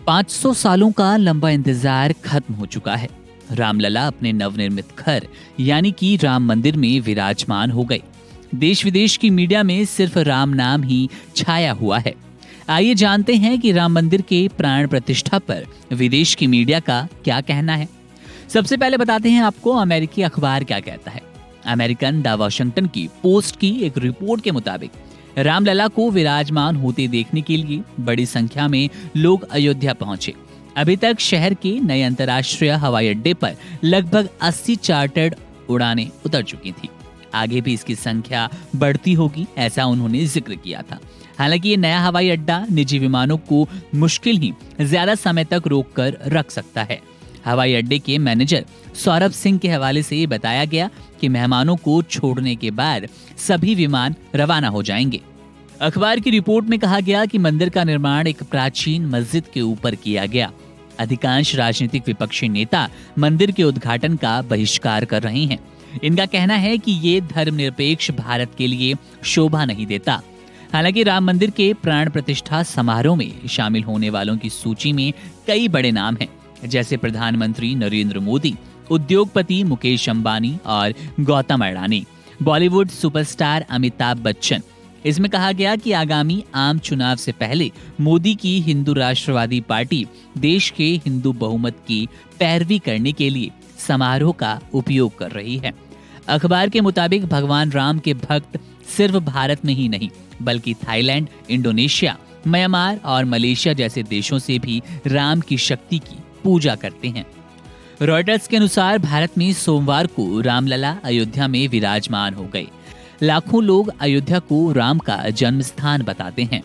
500 सालों का लंबा इंतजार खत्म हो चुका है। रामलला अपने नवनिर्मित घर यानी कि राम मंदिर में विराजमान हो गए। देश विदेश की मीडिया में सिर्फ राम नाम ही छाया हुआ है। आइए जानते हैं कि राम मंदिर के प्राण प्रतिष्ठा पर विदेश की मीडिया का क्या कहना है। सबसे पहले बताते हैं आपको अमेरिकी अखबार क्या कहता है। अमेरिकन द वॉशिंगटन की पोस्ट की एक रिपोर्ट के मुताबिक रामलला को विराजमान होते देखने के लिए बड़ी संख्या में लोग अयोध्या पहुंचे। अभी तक शहर के नए अंतर्राष्ट्रीय हवाई अड्डे पर लगभग 80 चार्टर्ड उड़ानें उतर चुकी थी। आगे भी इसकी संख्या बढ़ती होगी, ऐसा उन्होंने जिक्र किया था। हालांकि ये नया हवाई अड्डा निजी विमानों को मुश्किल ही ज्यादा समय तक रोक कर रख सकता है। हवाई अड्डे के मैनेजर सौरभ सिंह के हवाले से ये बताया गया कि मेहमानों को छोड़ने के बाद सभी विमान रवाना हो जाएंगे। अखबार की रिपोर्ट में कहा गया कि मंदिर का निर्माण एक प्राचीन मस्जिद के ऊपर किया गया। अधिकांश राजनीतिक विपक्षी नेता मंदिर के उद्घाटन का बहिष्कार कर रहे हैं। इनका कहना है कि ये धर्मनिरपेक्ष भारत के लिए शोभा नहीं देता। हालांकि राम मंदिर के प्राण प्रतिष्ठा समारोह में शामिल होने वालों की सूची में कई बड़े नाम हैं, जैसे प्रधानमंत्री नरेंद्र मोदी, उद्योगपति मुकेश अंबानी और गौतम अडानी, बॉलीवुड सुपरस्टार अमिताभ बच्चन। इसमें कहा गया कि आगामी आम चुनाव से पहले मोदी की हिंदू राष्ट्रवादी पार्टी देश के हिंदू बहुमत की पैरवी करने के लिए समारोह का उपयोग कर रही है। अखबार के मुताबिक भगवान राम के भक्त सिर्फ भारत में ही नहीं बल्कि थाईलैंड, इंडोनेशिया, म्यांमार और मलेशिया जैसे देशों से भी राम की शक्ति की पूजा करते हैं। रॉयटर्स के अनुसार भारत में सोमवार को रामलला अयोध्या में विराजमान हो गए। लाखों लोग अयोध्या को राम का जन्म स्थान बताते हैं।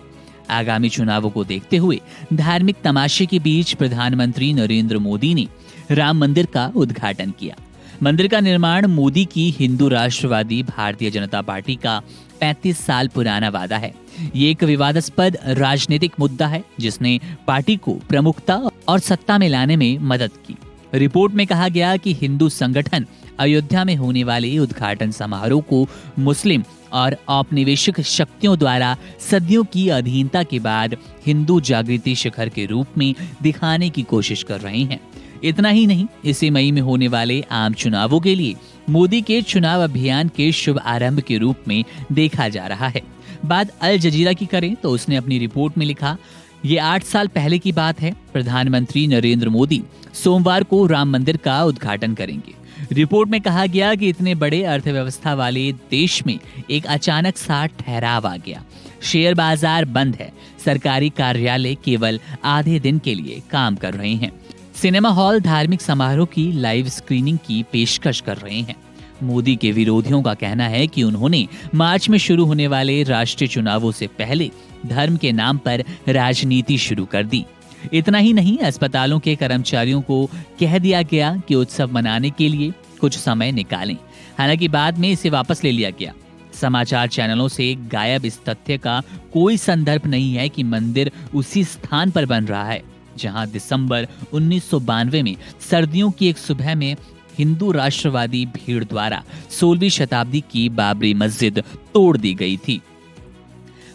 आगामी चुनावों को देखते हुए धार्मिक तमाशे के बीच प्रधानमंत्री नरेंद्र मोदी ने राम मंदिर का उद्घाटन किया। मंदिर का निर्माण मोदी की हिंदू राष्ट्रवादी भारतीय जनता पार्टी का 35 साल पुराना वादा है। ये एक विवादास्पद राजनीतिक मुद्दा है जिसने पार्टी को प्रमुखता और सत्ता में लाने में मदद की। रिपोर्ट में कहा गया कि हिंदू संगठन अयोध्या में होने वाले उद्घाटन समारोह को मुस्लिम और औपनिवेशिक शक्तियों द्वारा सदियों की अधीनता के बाद हिंदू जागृति शिखर के रूप में दिखाने की कोशिश कर रहे हैं। इतना ही नहीं, इसे मई में होने वाले आम चुनावों के लिए मोदी के चुनाव अभियान के शुभ आरंभ के रूप में देखा जा रहा है। बात अल जजीरा की करें तो उसने अपनी रिपोर्ट में लिखा, ये 8 साल पहले की बात है। प्रधानमंत्री नरेंद्र मोदी सोमवार को राम मंदिर का उद्घाटन करेंगे। रिपोर्ट में कहा गया कि इतने बड़े अर्थव्यवस्था वाले देश में एक अचानक सा ठहराव आ गया। शेयर बाजार बंद है, सरकारी कार्यालय केवल आधे दिन के लिए काम कर रहे हैं, सिनेमा हॉल धार्मिक समारोह की लाइव स्क्रीनिंग की पेशकश कर रहे हैं। मोदी के विरोधियों का कहना है कि उन्होंने मार्च में शुरू होने वाले राष्ट्रीय चुनावों से पहले धर्म के नाम पर राजनीति शुरू कर दी। इतना ही नहीं, अस्पतालों के कर्मचारियों को कह दिया गया कि उत्सव मनाने के लिए कुछ समय निकालें। हालांकि बाद में इसे वापस ले लिया गया। समाचार चैनलों से गायब इस तथ्य का कोई संदर्भ नहीं है कि मंदिर उसी स्थान पर बन रहा है जहां दिसंबर 1992 में सर्दियों की एक सुबह में हिंदू राष्ट्रवादी भीड़ द्वारा 16वीं शताब्दी की बाबरी मस्जिद तोड़ दी गई थी।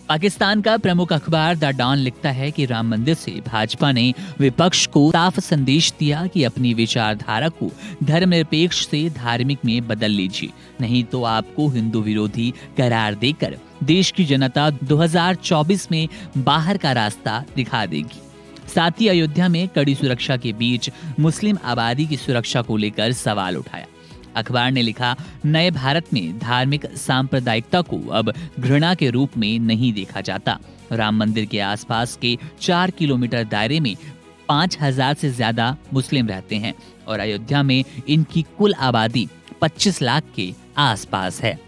पाकिस्तान का प्रमुख अखबार द डॉन लिखता है कि राम मंदिर से भाजपा ने विपक्ष को साफ संदेश दिया कि अपनी विचारधारा को धर्मनिरपेक्ष से धार्मिक में बदल लीजिए, नहीं तो आपको हिंदू विरोधी करार देकर देश की जनता 2024 में बाहर का रास्ता दिखा देगी। साथ ही अयोध्या में कड़ी सुरक्षा के बीच मुस्लिम आबादी की सुरक्षा को लेकर सवाल उठाया। अखबार ने लिखा, नए भारत में धार्मिक सांप्रदायिकता को अब घृणा के रूप में नहीं देखा जाता। राम मंदिर के आसपास के 4 किलोमीटर दायरे में 5000 से ज्यादा मुस्लिम रहते हैं और अयोध्या में इनकी कुल आबादी 25 लाख के आसपास है।